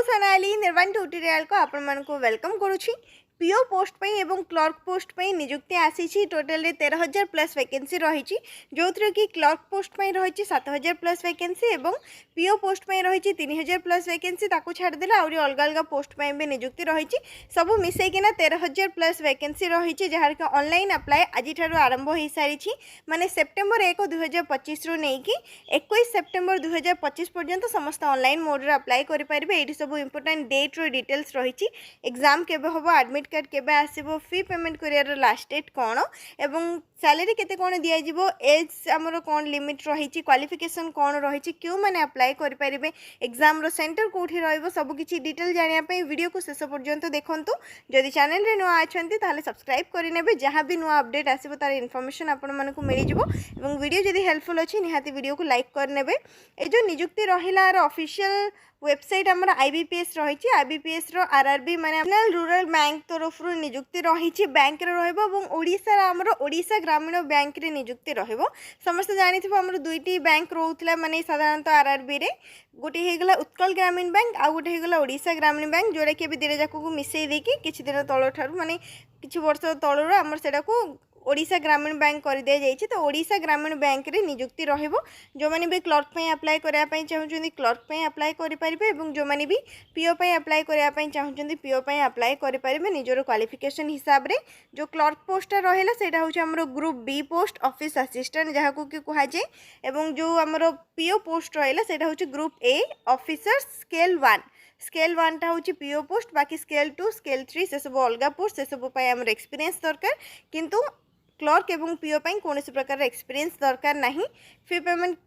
सोनाली निर्वाण ट्यूटोरियल को आपण मानक वेलकम करुछि। पीओ पोस्ट पे एवं क्लर्क पोस्ट पे निजुक्ति आसी टोटल 13,000 प्लस वैकेंसी रही जो थी कि क्लर्क पोस्ट पे रही 7,000 प्लस वैकेंसी और पीओ पोस्ट पे रही 3,000 प्लस वैकेंसी ताकू छाड़देला आहरी अलग अलग पोस्ट पे भी निजुक्ति रही सब मिसेकिना 13,000 प्लस वैकेंसी रही जहाँ कि ऑनलाइन अप्लाई आज आरंभ हो सारी माने सेप्टेम्बर 1 2025 रु नहीं कि 21 सेप्टेम्बर 2025 पर्यंत समस्त ऑनलाइन मोड रे अप्लाई करेंगे। ये सब इंपोर्टेंट डेट रो डिटेल्स रही एग्जाम केबे होबो एडमिट कार्ड केबे आसीबो फी पेमेंट करियर लास्ट डेट कौन एवं सैलरी केते कौन दिया जिवो एज आमर कौन लिमिट रही क्वालिफिकेशन कौन रही क्यों मैंने अप्लाई करेंगे एग्जाम रो सेंटर कोठी रहइबो सब किछि डिटेल जानिया पे वीडियो को शेष पर्यंत देखंतु। जदि चैनल रे नुआ अछंती ताले सब्सक्राइब करि नेबे जहां भी नुआ अपडेट आसीबो तार इन्फॉर्मेशन आपण मानकु मिलि जिवो एवं वीडियो जदि हेल्पफुल अछि निहाती वीडियो को लाइक कर नेबे। ए जो निजुक्ति रहिला ऑफिशियल वेबसाइट आमर IBPS रही IBPS RRB माने रूरल बैंक तरफ निजुक्ति रही बैंक ओडिशा आमर ओडिशा ग्रामीण बैंक रे निजुक्ति रहिबो। समस्त जानि थिबो आमर दुईटी बैंक रोउतला माने साधारणतः RRB रे गोटे हेगला उत्कल ग्रामीण बैंक आ गोटे हेगला ओडिशा ग्रामीण बैंक जोड़ा कि दिरे जाको को मिसई देकी किछि दिन तळ ठारू माने किछि वर्ष तळरो आमर सेडा को ओडिशा ग्रामीण बैंक कर दिया जाइए। तो ओडिशा ग्रामीण बैंक रे निजुक्ति रहिबो जो माने भी क्लर्क पे अप्लाई करया पई चाहुचंदी क्लर्क पे अप्लाई करि परिबे एवं जो माने भी पीओ पे अप्लाई करया पई चाहुचंदी पीओ पे अप्लाई करि परिबे निजरो क्वालिफिकेशन हिसाब रे। जो क्लर्क पोस्ट रहला सेटा होचे हमरो group B post office assistant जहा को कि कुहा जे एवं जो हमरो पीओ पोस्ट रहला सेटा होचे ग्रुप ए ऑफिसर स्केल 1 टा होची पीओ पोस्ट बाकी स्केल 2 स्केल 3 से सब अलग पोस्ट से सब पय हमर एक्सपीरियंस दरकार किंतु क्लर्क एवं पीओ पाई कौन प्रकार एक्सपीरियंस दरकार नहीं। फी पेमेंट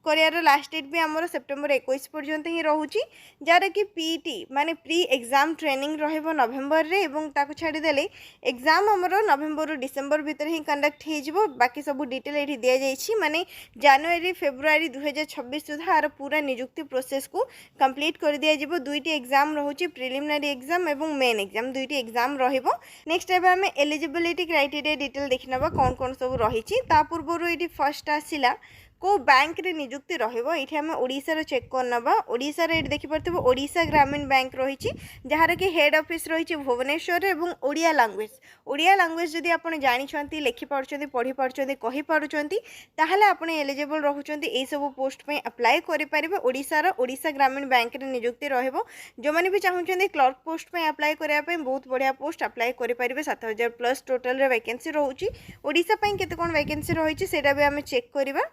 करियर लास्ट डेट भी आमर सेप्टेम्बर 21 पर्यंत ही रोची जार कि पीटी माने प्री एग्जाम ट्रेनिंग रहिबो नवेम्बर रे एवं ताको छाड़ी देले एग्जाम आमर नवेम्बर डिसेम्बर भीतर ही कंडक्ट हे जिवो। बाकी सब डिटेल एठी दिया जाइछि माने जनवरी फेब्रुआरी 2026 सुधा आर पूरा निजुक्ति प्रोसेस को कंप्लीट कर दिया जिवो। दुईटी एग्जाम रहउछि प्रिलिमिनरी एग्जाम एवं मेन एग्जाम दुईटी एग्जाम रहिबो। नेक्स्ट एबे हमें एलिजिबिलिटी क्राइटेरिया डिटेल देखिनबा कौन कौन सब रहिछि। ता पूर्वरु एठी फर्स्ट आसिला को बैंक रे निजुक्ति रहिबो एठी हम ओडिसा रो चेक करनबा। ओडिसा रे देखि परथिबो ओडिसा ग्रामीण बैंक रहिछि जहार कि हेड ऑफिस रहिछि भुवनेश्वर एवं ओडिया लैंग्वेज जदि आपण जानि छथि लिखि पारुछथि पढि पारुछथि कहि पारुछथि ताहाले आपण एलिजिबल रहुछथि एई सब पोस्ट पे अप्लाई करि परिबे। ओडिसा ग्रामीण बैंक रे निजुक्ति रहिबो जो माने भी चाहुछथि क्लर्क पोस्ट पे अप्लाई करिया पे बहुत बढ़िया पोस्ट अप्लाई करि परिबे। 7,000 प्लस टोटल रे वैकेंसी रहउछि। ओडिसा पे केते कोन वैकेंसी रहिछि सेटा भी हम चेक करिबा।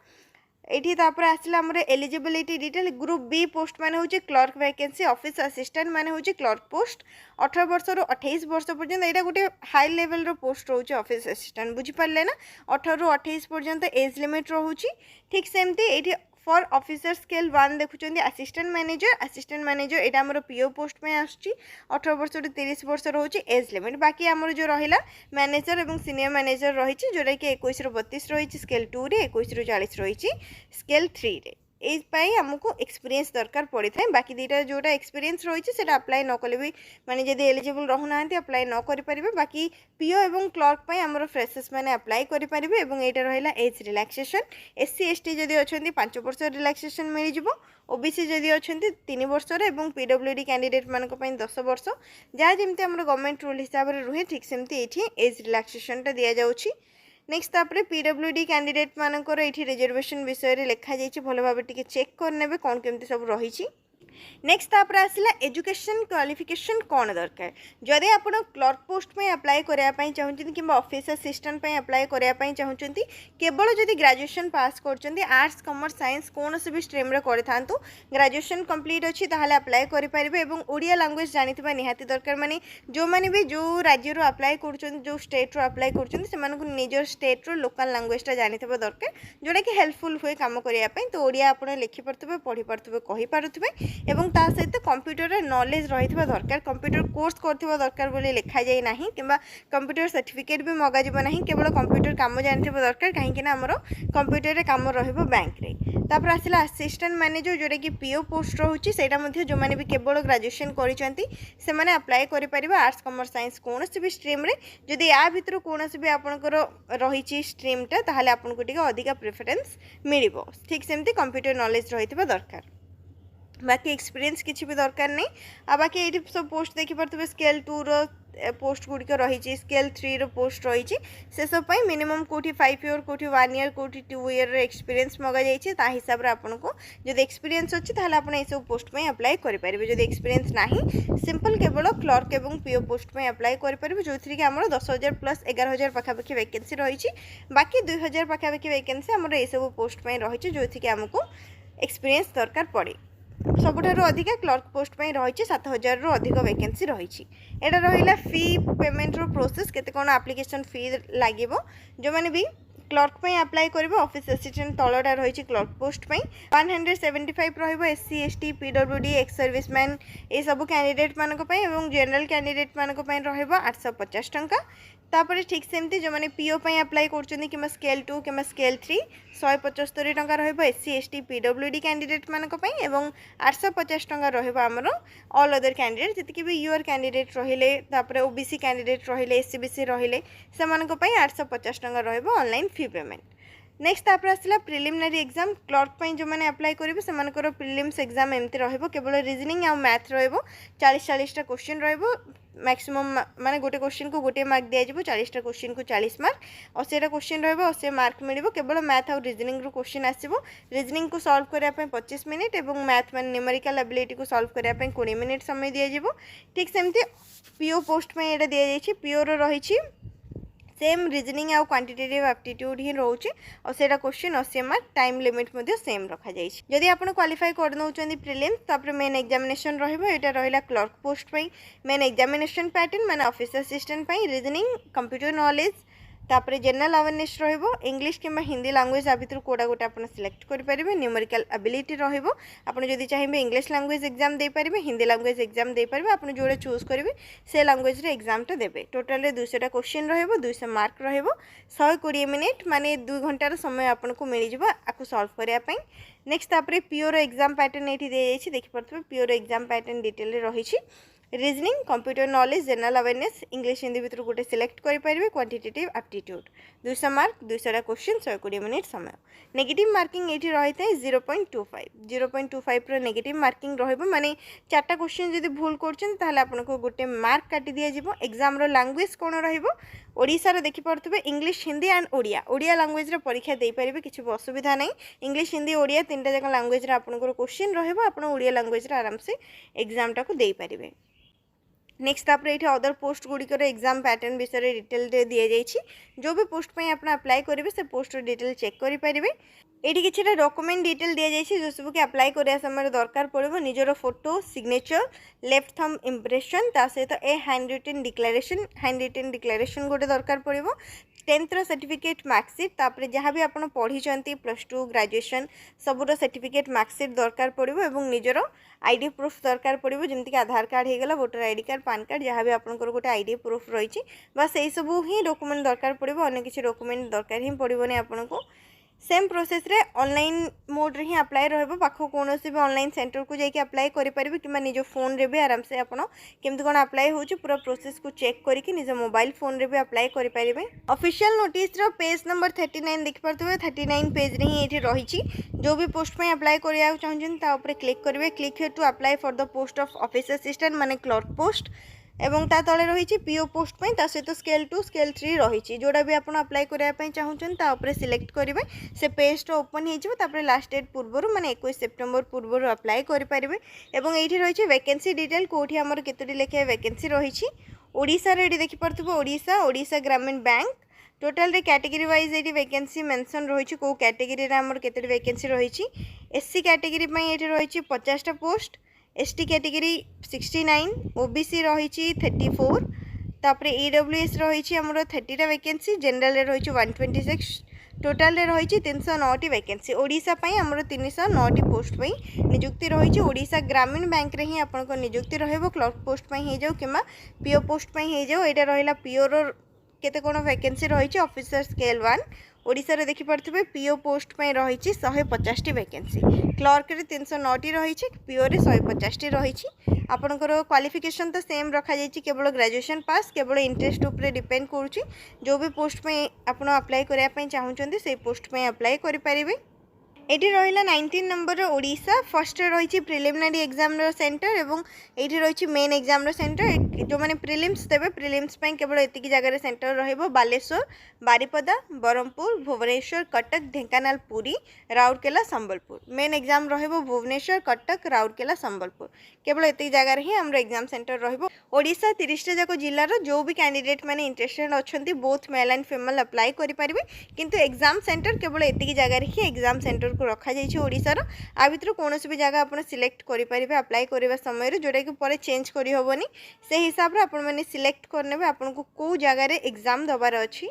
एठी तापर आसला हमर eligibility detail group B post माने होची क्लर्क वैकेंसी ऑफिस असिस्टेंट माने होची क्लर्क पोस्ट 18 वर्ष रु 28 वर्ष पर्यंत एटा गोटे हाई लेवल रो पोस्ट रहउची ऑफिस असिस्टेंट बुझी पारले ना 18 रु 28 पर्यंत एज लिमिट रहउची। ठीक सेमती एठी फॉर ऑफिसर स्केल 1 देखुचंदी असिस्टेंट मैनेजर एटा हमर पीओ पोस्ट में आछी 18 वर्ष रु 30 वर्ष रहउची एज लिमिट। बाकी हमर जो रहिला मैनेजर एवं सीनियर मैनेजर रहिची जोटा कि 21 रु 32 रहिची स्केल 2 रे 21 रु 40 रहिची स्केल 3 रे। एई हमको एक्सपीरियंस दरकार पड़ी था। बाकी दीटा जोटा एक्सपीरियंस रही है अप्लाई न कले भी माने जदि एलिजिबल रहना अप्लाई न करि परिबे। बाकी पीओ एवं क्लर्क पे हमर फ्रेशर्स माने अप्लाई करि परिबे एवं एटा रहिला एज रिलैक्सेशन। SC ST जदि अछंती 5 वर्ष रिलैक्सेशन मिल जिवो। OBC जदि अछंती 3 वर्ष रे एवं PWD कैंडिडेट मानक पई 10 वर्ष जहाँ जमती हमर गवर्नमेंट रूल हिसाब रे रुहे ठीक सेमती एठी एज रिलैक्सेशन टा दिया जाउछि। नेक्स्ट तापरे PWD कैंडिडेट मानकर एठी रिजर्वेशन विषय रे लिखा जाइछि भलो भाबे टिके चेक करनेबे कोन केमती सब रहिछि। नेक्स्ट तापर आसला एजुकेशन क्वालिफिकेशन कौन दरकार जदि आप क्लर्क पोस्ट में अप्लाई करने चाहते कि ऑफिस असिस्टेंट पे अप्लाई करने चाहते केवल जदि ग्रेजुएशन पास कर आर्ट्स कॉमर्स साइंस कौन भी स्ट्रीम रे था ग्रेजुएशन कंप्लीट अच्छी ताहले अप्लाई करेंगे और ओडिया लैंग्वेज जानी निहाती दरकार माने जो माने भी जो राज्य अप्लाई कर जो स्टेट रो अप्लाई कर निजर स्टेट रो लोकल लैंग्वेज जानी दरकार जोटा कि हेल्पफुल हुए काम करने। तो ओडिया आप लिखि पार्थ्वे पढ़ी पार्थ्वे कहि पार्थ्वे एवं ता सहित कंप्यूटर रे नॉलेज रही दरकार कंप्यूटर कोर्स करथिबा दरकार बोली लिखा जाए नहीं किंबा कंप्यूटर सर्टिफिकेट भी मगा जिवो नहीं केवल कंप्यूटर काम जानथिबा दरकार कहीं ना हमर कंप्यूटर रे काम रहिबो बैंक रे। तापर आसिला असिस्टेंट मैनेजर जोटा कि पीओ पोस्ट रहउची सेटा मध्ये जो माने भी केवल ग्रेजुएशन करिसंती से माने अप्लाई करि परिबा आर्ट्स कॉमर्स साइंस कोनोसी भी स्ट्रीम रे जदि या भितर कोनोसी भी आपनकर रहिची स्ट्रीम ता ताहाले आपनको टिके अधिका प्रेफरेंस मिलिबो। ठीक सेमती कंप्यूटर नॉलेज रहितबा दरकार। बाकी एक्सपीरियंस किसी भी दरकार नहीं। आ बाकी ये सब पोस्ट देखिपे स्केल 2 रो पोस्ट गुड़िक रही स्केल 3 रो पोस्ट रही से सब मिनिमम कौटी 5 ईयर कौटी 1 ईयर कौटी 2 ईयर एक्सपीरियंस मगा जाइए ता हिसाब से आपको जब एक्सपीरियंस अच्छी ताहले आप सब पोस्ट में अप्लाई करेंगे। जब एक्सपीरियंस नहीं सिंपल केवल क्लर्क एवं पीओ पोस्ट में अप्लाई करेंगे जो थी कि आम 10,000 प्लस 11,000 पाखापाखि वैकेंसी रही। बाकी 2,000 पाखापाखि वैकेंसी आम सब पोस्ट में रही जो थी कि आमको एक्सपीरियंस दरकार पड़े। सबुठारु अधिका क्लर्क पोस्ट में रही 7,000 रु अधिक वैकेंसी रही। एटा रहिला फी पेमेंट रो प्रोसेस केते कोन एप्लिकेशन फी लागिवो जो माने भी क्लर्क पे अप्लाई करिवो ऑफिस असिस्टेंट तलटा रही क्लर्क पोस्ट पे 175 रहिबो एससी एसटी पीडब्ल्यूडी एक्स सर्विसमैन ए सब कैंडिडेट मानक पे एवं जनरल कैंडिडेट मानक पे रहिबो 850 टंका। तापर ठीक सेमती जो मैंने पीओ पे अप्लाई करछन्ती कि स्केल 2 कि स्केल 3 175 टंका रहिबो एससी एसटी पीडब्ल्यूडी कैंडिडेट मानक पे एवं 850 टंका रहिबो हमरो ऑल अदर कैंडिडेट जति भी यूआर कैंडिडेट रहिले तापर ओबीसी कैंडिडेट रहिले एससीबीसी रहिले से मानक पे 850 टंका रहिबो ऑनलाइन फी पेमेंट। नेक्स्ट तापर आसला प्रिलिमिनरी एग्जाम क्लर्क पे जो मैंने अप्लाई करेंगे से प्रिलिम्स एग्जाम एमती रहिबो केवल रीजनिंग आ मैथ रहिबो 40-40 टा क्वेश्चन रहिबो मैक्सिमम माने गोटे क्वेश्चन को गोटे मार्क दिया जाबो 40 टा क्वेश्चन को 40 मार्क 80 टा क्वेश्चन रहिबो 80 मार्क मिलिबो केवल मैथ और रीजनिंग रो क्वेश्चन आसीबो। रीजनिंग को सॉल्व करिया पे 25 मिनिट एवं मैथ माने न्यूमेरिकल एबिलिटी को सॉल्व करिया पे 20 मिनिट समय दिया जाबो। ठीक सेमती पीओ पोस्ट में एटा दिया जायछि पीओ रो रहिछि सेम रीजनिंग आउ क्वांटिटेटिव एप्टीट्यूड ही रोचे और सेटा क्वेश्चन 80 मार्क टाइम लिमिट मध्य सेम रखा जाय। जदि आपण क्वालिफाई कर नउचंदी प्रीलिम्स तापर मेन एग्जामिनेशन रहिबो एटा रहिला क्लर्क पोस्ट पे मेन एग्जामिनेशन पैटर्न माने ऑफिस असिस्टेंट पे रीजनिंग कंप्यूटर नॉलेज तापर जनरल अवेयरनेस रहिबो इंग्लिश किंबा हिंदी लैंग्वेज आ भितर कोडा गोटे आपण सिलेक्ट करि परिबे। न्यूमेरिकल एबिलिटी रहिबो आपण जदि चाहिबे इंग्लिश लैंग्वेज एग्जाम दे परिबे हिंदी लैंग्वेज एग्जाम दे परिबे आपण जोड़े चूज करिवे से लैंग्वेज रे एग्जाम टा देबे। टोटल रे 200 टा क्वेश्चन रहिबो 200 मार्क रहिबो 120 मिनिट माने 2 घंटा रो समय आपण को मिलि जिवो आकु सॉल्व करिया पई। नेक्स्ट तापर पीओ रो एग्जाम पैटर्न एठी दे जायछि देखि परथबे पीओ रो एग्जाम पैटर्न डिटेल रे रहिछि reasoning computer knowledge general awareness English Hindi भितर गोटे सिलेक्ट करेंगे क्वांटिटेटिव एप्टीट्यूड 200 मार्क 200 टा क्वेश्चन 120 मिनिट समय। नेगेटिव मार्किंग ये रही है 0.25 रो नेगेटिव मार्किंग रहिबो माने 4टा क्वेश्चन जदि भूल करछन आपको गोटे मार्क काटी दिया जिवो। एग्जाम रो लैंग्वेज कोन रहिबो ओडिसा रो देखि परथबे English Hindi and Odia language रो परीक्षा दे परिबे किछि असुविधा नहीं। इंग्लिश हिंदी ओडिया तीनटा जक लैंग्वेज रो आपनको क्वेश्चन रहिबो आपण ओडिया लैंग्वेज रो आराम से एग्जाम टाको दे परिबे। नेक्स्ट तापर ये अदर पोस्ट गुड़िकर एग्जाम पैटर्न विषय डिटेल दिया जाइए जो भी पोस्ट पे आप अप्लाई करेंगे से पोस्ट डिटेल चेक करेंगे। ये किसी डॉक्यूमेंट डिटेल दि जाइए जो सब कि अप्लाई करने समय दरकार पड़ो निजर photo signature left thumb impression ता सहित ए हैंड रिटन डिक्लेरेशन गोटे दरकार पड़ो 10th रो सर्टिफिकेट मार्कशीट तापर जहाँ भी आप पढ़ी +2 ग्रेजुएशन सबूर सर्टिफिकेट मार्कशीट दरकार पड़ो और निजर आईडी प्रूफ दरकार पड़ो जमीक आधार कार्ड होगला voter ID card PAN card जहाँ भी आपंकर गोटे आईडी प्रूफ रही बस यही सब ही डॉक्यूमेंट दरकार पड़ो अन्य किसी डॉक्यूमेंट दरकार ही पड़ोनी आपको। सेम प्रोसेस रे ऑनलाइन मोड रे ही अप्लाई रहबो पाखो कोनोसी भी ऑनलाइन सेंटर को जाके अप्लाई करि परिबे कि निज फोन रे भी आराम से आपण केमति कोन अप्लाई होची पूरा प्रोसेस को चेक करिके निज मोबाइल फोन रे भी अप्लाई करि परिबे। ऑफिशियल नोटिस रो पेज नंबर 39 देख परतबे 39 पेज रे ही एठी रहिची जो भी पोस्ट में अप्लाई करिया चाहछन ता ऊपर क्लिक करिवे click here to apply for the post of office assistant माने क्लर्क पोस्ट एवं ता तले रही पीओ पोस्ट पे ता सहित स्केल 2 स्केल 3 रही जोड़ा भी आप अप्लाई करने चाहूँ ता ऊपर सिलेक्ट करेंगे से पेज तो ओपन हो लास्ट डेट पूर्व माने 21 सेप्टेम्बर पूर्व अप्लाई करेंगे। एवं ये रही वैकेंसी डिटेल कौटी आमर केतोटी लेखे वैकेंसी रही ओडिशा रे देखि परथबो ओडिशा ग्रामीण बैंक टोटल रे कैटेगरी वाइज ये वैकेंसी मेंशन रही कौ कैटेगरी आमर केतोटी वैकेंसी रही एससी कैटेगरी ये रही 50 टा पोस्ट एसटी कैटेगरी 69 ओबीसी रही 34 तापर ईडब्ल्यूएस रही आमर 30 टा वैकेंसी जनरल रही 126 टोटाल रही 309 टी वैकेंसी ओडिशा पई आमर 309 टी पोस्ट पई नियुक्ति रही ओडिशा ग्रामीण बैंक रे ही आपन को नियुक्ति रहबो क्लर्क पोस्ट पई हे जाऊ किमा पीओ पोस्ट पई हे जाऊ एटा रहिला पीओ रो केते कोन वैकेंसी रही ऑफिसर स्केल 1 ओडिशा रे देखि परथबे पीओ पोस्ट पे रही 150 टी वैकेंसी क्लर्क रे 309 टी रही पीओ रे 150 टी रही आपनकर क्वालिफिकेशन तो सेम रखा जाइए केवल ग्रेजुएशन पास केवल इंटरेस्ट उपरे डिपेंड करुच्ची जो भी पोस्ट पे आप अप्लाई करने चाहूँगी से पोस्ट पे अप्लाई करें। एटी रहा 19 नंबर ओडिशा फर्स्ट रही प्रिलिमिनारी एग्जाम सेंटर और ये रही मेन एग्जाम सेंटर जो मैंने प्रिलिम्स देवे प्रिलिम्स केवल एतिकी जगह सेंटर रहिबो बालेश्वर बारिपदा बरहमपुर भुवनेश्वर कटक ढेंकानाल पुरी राउरकेला संबलपुर मेन एग्जाम रहिबो भुवनेश्वर कटक राउरकेला संबलपुर केवल एतिकी जगह ही हमर एग्जाम सेंटर रहिबो ओडिशा 30 जाक जिल्लार जो भी कैंडिडेट माने इंटरेस्टेड अछंती both male and female apply करि परिबे किंतु एग्जाम सेंटर केवल एतिकी जगह ही एग्जाम सेंटर को रखा जाइए ओडिशार आ भितर कौन भी जगह आप सिलेक्ट करेंगे अप्लाई करने समय जोटा कि पर चेंज करहबनी से हिसाब से आपण मैंने सिलेक्ट करने आपन को कौ जगार एग्जाम दबार अच्छी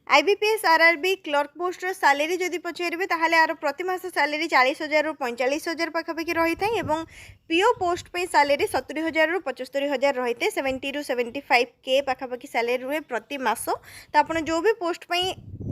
IBPS RRB clerk poster salary जदि पचारे ताहले आर प्रति मास सैलरी 40,000 रु 45,000 पाखापाखि रही है और PO पोस्ट पे सैलरी 70,000 रु 75,000 रही है 70 रु 75K पाखापाखि सैलरी रुए प्रति मास तो आप जो भी पोस्ट पे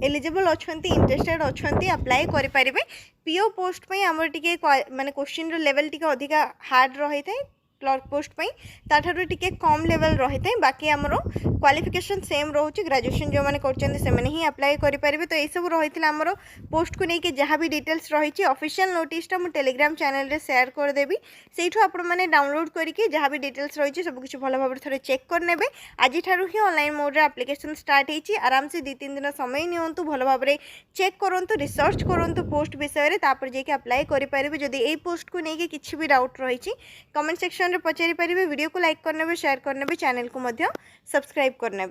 एलिजिबल अच्छा इंटरेस्टेड अच्छा अप्लाई करेंगे PO पोस्ट पे आमर टी माने क्वेश्चन लेवल टी अधिका हार्ड रही है क्लर्क पोस्ट पे ताठारु टिके कम लेवल रही है बाकी आमर क्वालिफिकेशन सेम रोचे ग्रेजुएशन जो मैंने कर ही अप्लाई करेंगे तो यह रही आमर पोस्ट को लेकिन जहाँ भी डिटेल्स रही ऑफिशियल नोटिसटा मुझे टेलीग्राम चैनल रे शेयर करदेवी से आपने डाउनलोड करके जहाँ भी डिटेल्स रही सब कुछ भल भाव थे चेक करने आज ही ऑनलाइन मोड रे एप्लिकेशन स्टार्ट होती आराम से 2-3 दिन समय नियंतु भल भाव चेक करूँ रिसर्च करूँ पोस्ट विषय में जाके अप्लाई करेंगे जदि यही पोस्ट को लेकिन किसी भी डाउट रही कमेंट सेक्शन में पचारि पारे वीडियो को लाइक करने शेयर करने चैनल को सब्सक्राइब करने।